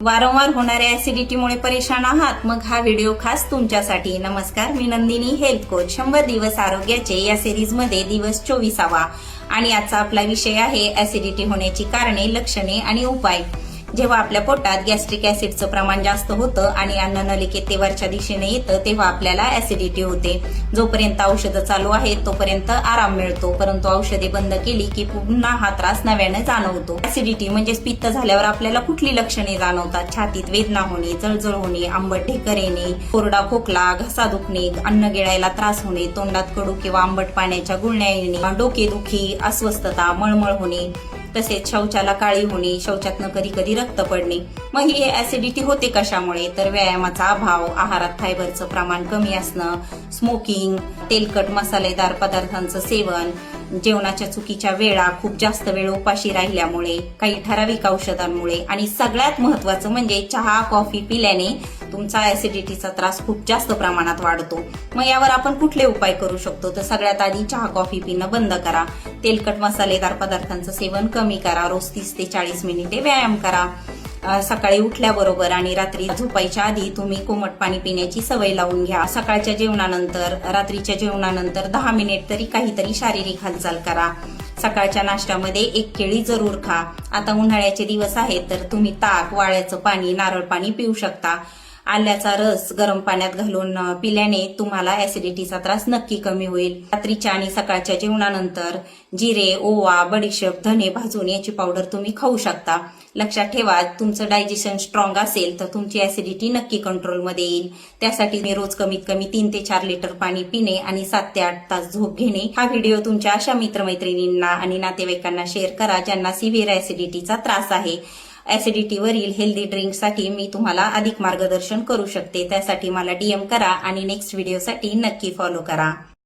वारंवार होणाऱ्या ऍसिडिटीमुळे परेशान आहात? मग हा व्हिडिओ खास तुमच्यासाठी. नमस्कार, मी नंदिनी, हेल्थ कोच. 100 दिवस आरोग्याचे या सिरीज मध्ये दिवस 24वा आणि आजचा आपला विषय आहे ऍसिडिटी होण्याची कारणे, लक्षणे आणि उपाय. जेव्हा आपल्या पोटात गॅस्ट्रिक ऍसिडचं प्रमाण जास्त होतं आणि अन्न नलिकेत ते वरच्या दिशेने येतं तेव्हा आपल्याला ऍसिडिटी होते. जोपर्यंत औषधं चालू आहेत तोपर्यंत आराम मिळतो, परंतु औषधे बंद केली की पुन्हा हा त्रास नव्याने जाणवतो. ऍसिडिटी म्हणजे पित्त झाल्यावर आपल्याला कुठली लक्षणे जाणवतात? छातीत वेदना होणे, जळजळ होणे, आंबट ढेकर येणे, कोरडा खोकला, घसा दुखणे, अन्न गिळायला त्रास होणे, तोंडात कडू किंवा आंबट पाण्याच्या गुळण्या येणे, डोकेदुखी, अस्वस्थता, मळमळ होणे, तसेच शौचाला काळी होणे, शौचातनं कधी कधी रक्त पडणे. मग ही ऍसिडिटी होते कशामुळे? तर व्यायामाचा अभाव, आहारात फायबरचं प्रमाण कमी असणं, स्मोकिंग, तेलकट मसालेदार पदार्थांचं सेवन, जेवणाच्या चुकीच्या वेळा, खूप जास्त वेळ उपाशी राहिल्यामुळे, काही ठराविक औषधांमुळे आणि सगळ्यात महत्वाचं म्हणजे चहा कॉफी पिल्याने तुमचा ऍसिडिटीचा त्रास खूप जास्त प्रमाणात वाढतो. मग यावर आपण कुठले उपाय करू शकतो? तर सगळ्यात आधी चहा कॉफी पिणं बंद करा, तेलकट मसालेदार पदार्थांचं सेवन कमी करा, रोज 30 ते 40 मिनिटे व्यायाम करा. सकाळी उठल्याबरोबर आणि रात्री झोपायच्या आधी तुम्ही कोमट पाणी पिण्याची सवय लावून घ्या. सकाळच्या जेवणानंतर, रात्रीच्या जेवणानंतर 10 मिनिट तरी काहीतरी शारीरिक हालचाल करा. सकाळच्या नाश्त्यामध्ये 1 केळी जरूर खा. आता उन्हाळ्याचे दिवस आहेत तर तुम्ही ताक, वाळ्याचं पाणी, नारळ पाणी पिऊ शकता. आल्याचा रस गरम पाण्यात घालून पिल्याने तुम्हाला ऍसिडिटीचा त्रास नक्की कमी होईल. रात्रीच्या आणि सकाळच्या जेवणानंतर जिरे, ओवा, बडीशेप, धने भाजून याची पावडर तुम्ही खाऊ शकता. लक्षात ठेवा, तुमचं डायजेशन स्ट्रॉंग असेल तर तुमची ऍसिडिटी नक्की कंट्रोलमध्ये येईल. त्यासाठी मी रोज कमीत कमी 3 ते 4 लिटर पाणी पिणे आणि 7 ते 8 तास झोप घेणे. हा व्हिडिओ तुमच्या अशा मित्रमैत्रिणींना आणि नातेवाईकांना शेअर करा ज्यांना सिव्हिअर ऍसिडिटीचा त्रास आहे. ऍसिडिटीवरील हेल्दी ड्रिंकसाठी मी तुम्हाला अधिक मार्गदर्शन करू शकते. त्यासाठी मला DM करा आणि नेक्स्ट व्हिडिओसाठी नक्की फॉलो करा.